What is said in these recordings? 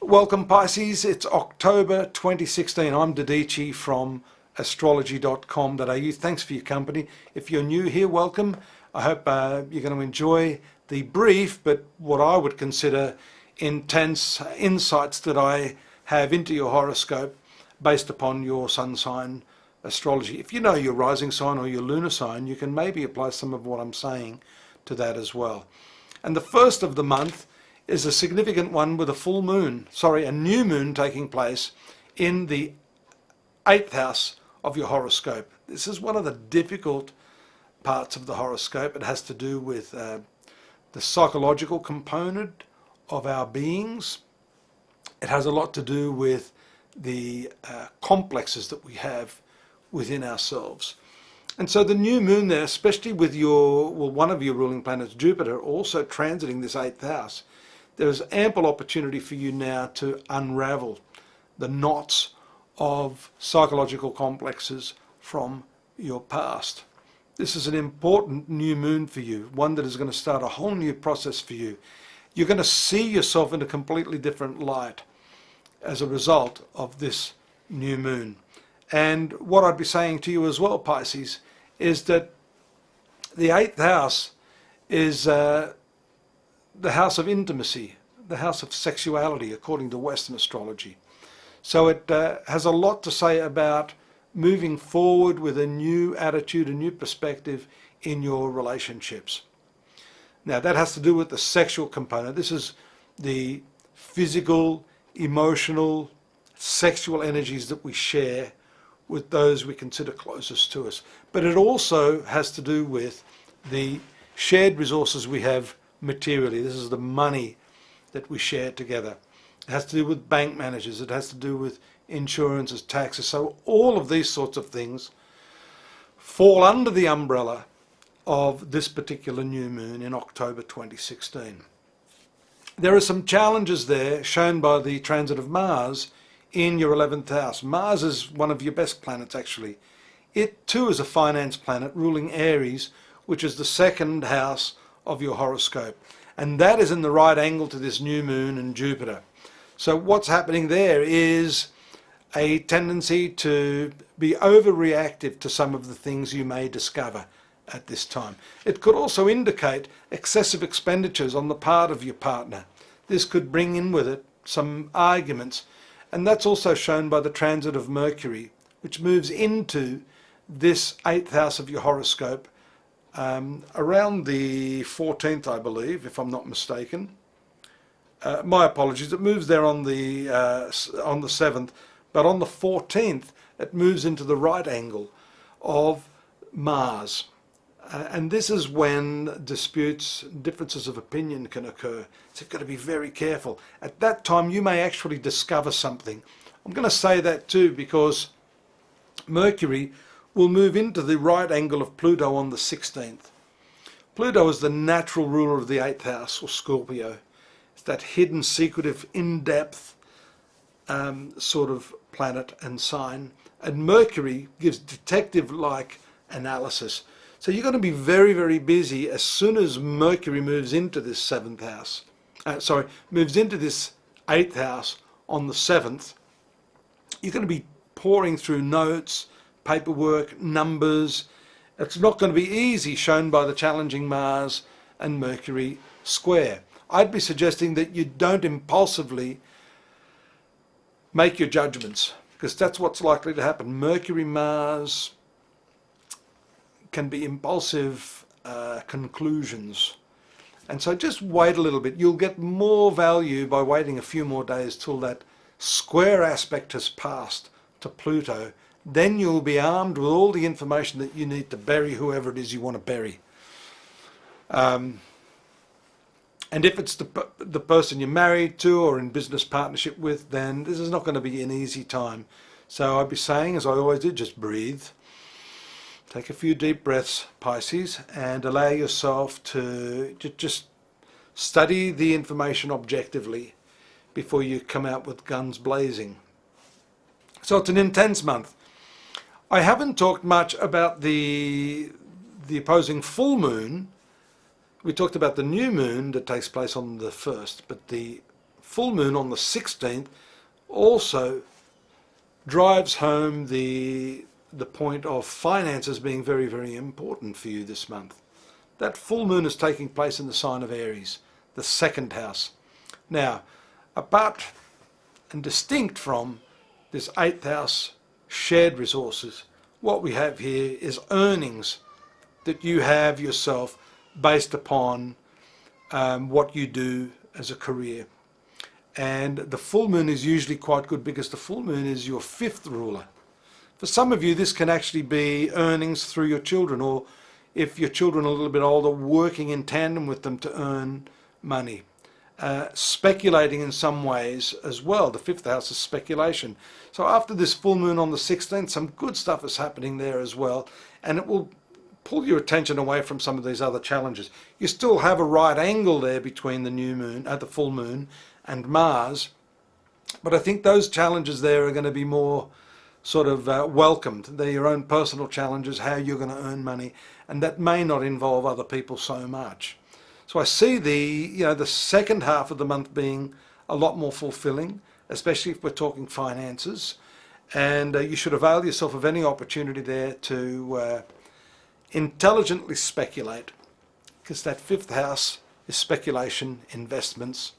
Welcome Pisces, it's October 2016. I'm Dadici from astrology.com.au. Thanks for your company. If you're new here, welcome. I hope you're going to enjoy the brief, but what I would consider intense insights that I have into your horoscope based upon your sun sign astrology. If you know your rising sign or your lunar sign, you can maybe apply some of what I'm saying to that as well. And the first of the month is a significant one with a new moon taking place in the 8th house of your horoscope. This is one of the difficult parts of the horoscope. It has to do with the psychological component of our beings. It has a lot to do with the complexes that we have within ourselves. And so the new moon there, especially with one of your ruling planets, Jupiter, also transiting this 8th house, there is ample opportunity for you now to unravel the knots of psychological complexes from your past. This is an important new moon for you, one that is going to start a whole new process for you. You're going to see yourself in a completely different light as a result of this new moon. And what I'd be saying to you as well, Pisces, is that the 8th house is the house of intimacy, the house of sexuality, according to Western astrology. So it has a lot to say about moving forward with a new attitude, a new perspective in your relationships. Now that has to do with the sexual component. This is the physical, emotional, sexual energies that we share with those we consider closest to us. But it also has to do with the shared resources we have materially. This is the money that we share together. It has to do with bank managers. It has to do with insurances, taxes. So all of these sorts of things fall under the umbrella of this particular new moon in October 2016. There are some challenges there shown by the transit of Mars in your 11th house. Mars is one of your best planets, actually. It too is a finance planet ruling Aries, which is the second house of your horoscope, and that is in the right angle to this new moon and Jupiter. So what's happening there is a tendency to be overreactive to some of the things you may discover at this time. It could also indicate excessive expenditures on the part of your partner. This could bring in with it some arguments, and that's also shown by the transit of Mercury, which moves into this 8th house of your horoscope around the 14th, I believe, if I'm not mistaken. My apologies, it moves there on the 7th, but on the 14th it moves into the right angle of Mars. And this is when disputes, differences of opinion can occur. So you've got to be very careful. At that time you may actually discover something. I'm going to say that too because Mercury will move into the right angle of Pluto on the 16th. Pluto is the natural ruler of the 8th house, or Scorpio. It's that hidden, secretive, in-depth sort of planet and sign. And Mercury gives detective-like analysis. So you're going to be very, very busy as soon as Mercury moves into this 7th house. Moves into this 8th house on the 7th. You're going to be pouring through notes, paperwork, numbers. It's not going to be easy, shown by the challenging Mars and Mercury square. I'd be suggesting that you don't impulsively make your judgments, because that's what's likely to happen. Mercury, Mars can be impulsive conclusions. And so just wait a little bit. You'll get more value by waiting a few more days till that square aspect has passed to Pluto. Then you'll be armed with all the information that you need to bury whoever it is you want to bury. And if it's the person you're married to or in business partnership with, then this is not going to be an easy time. So I'd be saying, as I always do, just breathe. Take a few deep breaths, Pisces, and allow yourself to just study the information objectively before you come out with guns blazing. So it's an intense month. I haven't talked much about the opposing full moon. We talked about the new moon that takes place on the 1st, but the full moon on the 16th also drives home the point of finances being very, very important for you this month. That full moon is taking place in the sign of Aries, the second house. Now, apart and distinct from this 8th house shared resources, what we have here is earnings that you have yourself based upon what you do as a career. And the full moon is usually quite good because the full moon is your 5th ruler. For some of you, this can actually be earnings through your children, or if your children are a little bit older, working in tandem with them to earn money. Speculating in some ways as well. The 5th house is speculation. So after this full moon on the 16th, some good stuff is happening there as well, and it will pull your attention away from some of these other challenges. You still have a right angle there between the new moon, the full moon, and Mars, but I think those challenges there are going to be more sort of welcomed. They're your own personal challenges, how you're going to earn money, and that may not involve other people so much. So I see the second half of the month being a lot more fulfilling, especially if we're talking finances, and you should avail yourself of any opportunity there to intelligently speculate, because that 5th house is speculation, investments.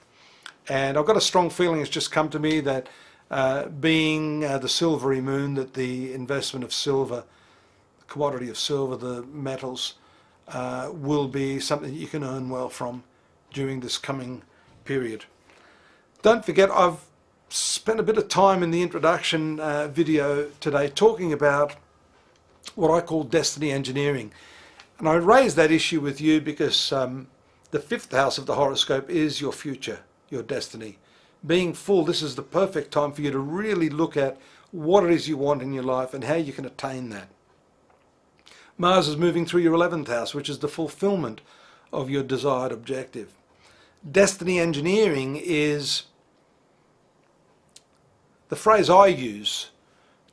And I've got a strong feeling, it's just come to me, that being the silvery moon, that the investment of silver, the commodity of silver, the metals, will be something that you can earn well from during this coming period. Don't forget, I've spent a bit of time in the introduction video today talking about what I call destiny engineering. And I raised that issue with you because the 5th house of the horoscope is your future, your destiny. Being full, this is the perfect time for you to really look at what it is you want in your life and how you can attain that. Mars is moving through your 11th house, which is the fulfillment of your desired objective. Destiny engineering is the phrase I use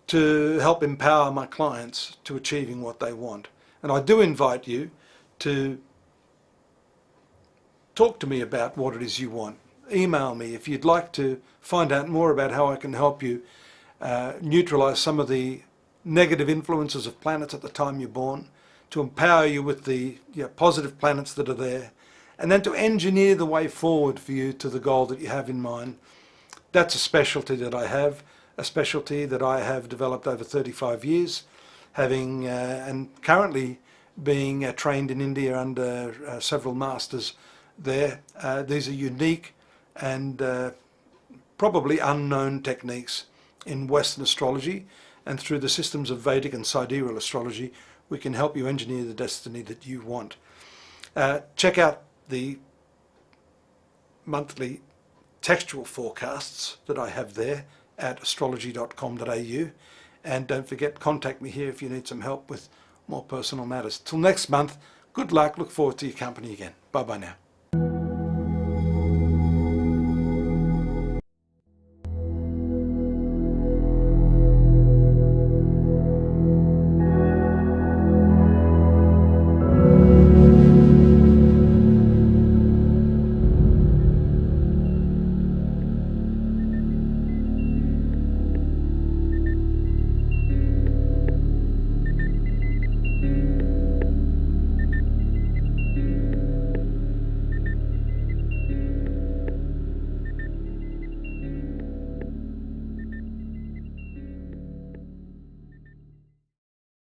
to help empower my clients to achieving what they want. And I do invite you to talk to me about what it is you want. Email me if you'd like to find out more about how I can help you neutralize some of the negative influences of planets at the time you're born, to empower you with the positive planets that are there, and then to engineer the way forward for you to the goal that you have in mind. That's a specialty that I have, a specialty that I have developed over 35 years, having and currently being trained in India under several masters there. These are unique and probably unknown techniques in Western astrology, and through the systems of Vedic and sidereal astrology, we can help you engineer the destiny that you want. Check out the monthly textual forecasts that I have there at astrology.com.au, and don't forget, contact me here if you need some help with more personal matters. Till next month, good luck, look forward to your company again. Bye bye now.